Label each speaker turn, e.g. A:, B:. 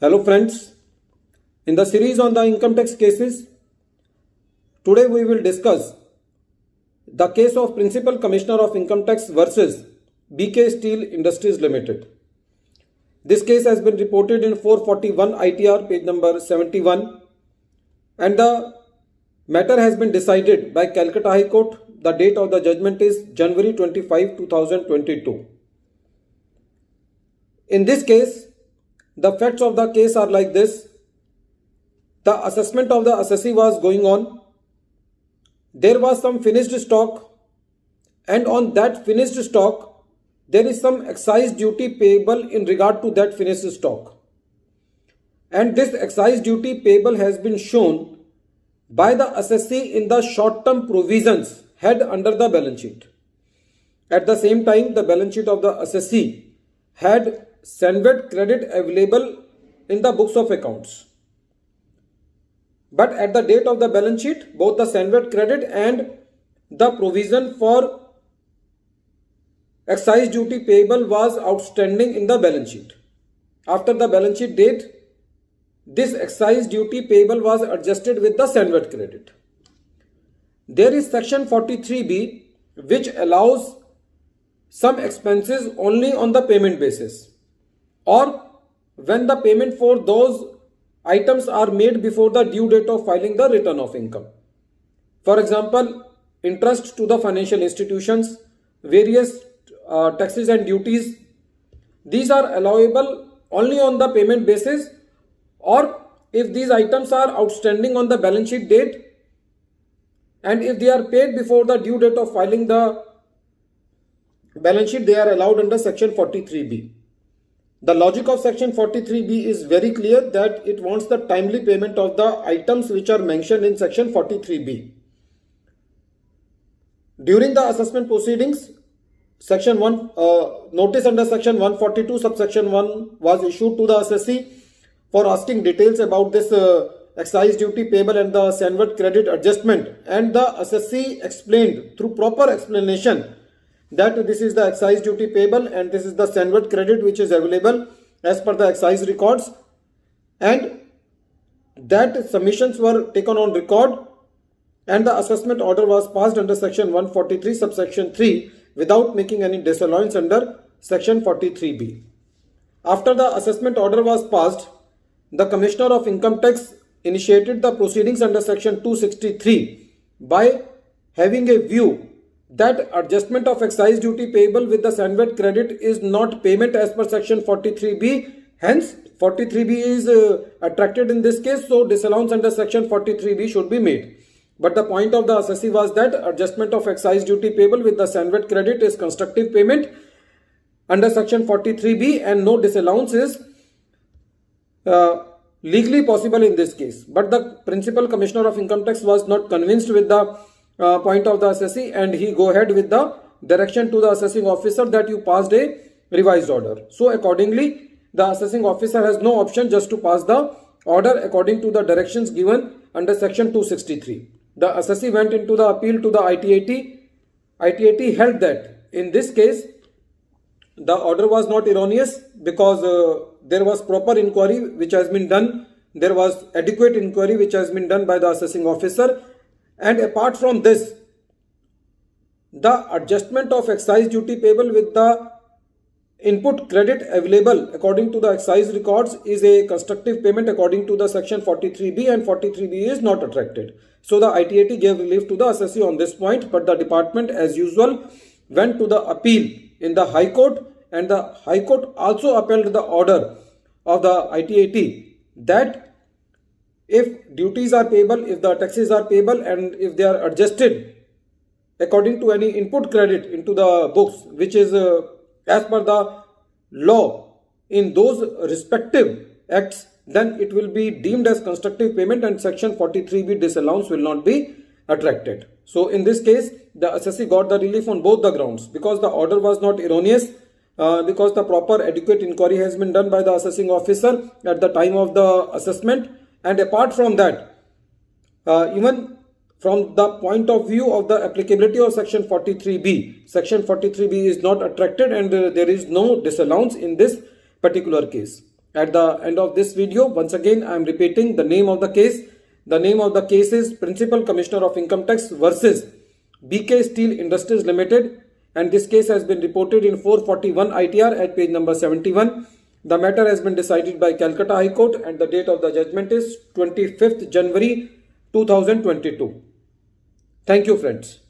A: Hello friends, in the series on the income tax cases, today we will discuss the case of Principal Commissioner of Income Tax versus BK Steel Industries Limited. This case has been reported in 441 ITR page number 71 and the matter has been decided by Calcutta High Court. The date of the judgment is January 25, 2022. In this case, the facts of the case are like this. The assessment of the assessee was going on. There was some finished stock, and on that finished stock, there is some excise duty payable in regard to that finished stock. And this excise duty payable has been shown by the assessee in the short-term provisions head under the balance sheet. At the same time, the balance sheet of the assessee had SIVAGNANAM credit available in the books of accounts. But at the date of the balance sheet, both the SIVAGNANAM credit and the provision for excise duty payable was outstanding in the balance sheet. After the balance sheet date, this excise duty payable was adjusted with the SIVAGNANAM credit. There is section 43B which allows some expenses only on the payment basis, or when the payment for those items are made before the due date of filing the return of income. For example, interest to the financial institutions, various taxes and duties. These are allowable only on the payment basis, or if these items are outstanding on the balance sheet date and if they are paid before the due date of filing the balance sheet, they are allowed under section 43B. The logic of section 43B is very clear that it wants the timely payment of the items which are mentioned in section 43B. During the assessment proceedings, notice under section 142 subsection 1 was issued to the assessee for asking details about this excise duty payable and the SIVAGNANAM credit adjustment, and the assessee explained through proper explanation that this is the excise duty payable and this is the SIVAGNANAM credit which is available as per the excise records, and that submissions were taken on record and the assessment order was passed under section 143 subsection 3 without making any disallowance under section 43B. After the assessment order was passed, the Commissioner of Income Tax initiated the proceedings under section 263 by having a view that adjustment of excise duty payable with the SIVAGNANAM credit is not payment as per section 43B. Hence, 43B is attracted in this case, so disallowance under section 43B should be made. But the point of the assessee was that adjustment of excise duty payable with the SIVAGNANAM credit is constructive payment under section 43B and no disallowance is legally possible in this case. But the Principal Commissioner of Income Tax was not convinced with the point of the assessee, and he go ahead with the direction to the assessing officer that you passed a revised order. So accordingly, the assessing officer has no option just to pass the order according to the directions given under section 263. The assessee went into the appeal to the ITAT. ITAT held that in this case the order was not erroneous because there was proper inquiry which has been done. There was adequate inquiry which has been done by the assessing officer. And apart from this, the adjustment of excise duty payable with the input credit available according to the excise records is a constructive payment according to the section 43B, and 43B is not attracted. So the ITAT gave relief to the assessee on this point, but the department as usual went to the appeal in the High Court, and the High Court also upheld the order of the ITAT that if duties are payable, if the taxes are payable, and if they are adjusted according to any input credit into the books, which is as per the law in those respective acts, then it will be deemed as constructive payment and section 43B disallowance will not be attracted. So in this case, the assessee got the relief on both the grounds, because the order was not erroneous, because the proper adequate inquiry has been done by the assessing officer at the time of the assessment. And apart from that, even from the point of view of the applicability of section 43B, section 43B is not attracted and there is no disallowance in this particular case. at the end of this video. Once again, I am repeating the name of the case. The name of the case is Principal Commissioner of Income Tax versus BK Steel Industries Limited, and this case has been reported in 441 ITR at page number 71. The matter has been decided by Calcutta High Court and the date of the judgment is 25th January 2022. Thank you, friends.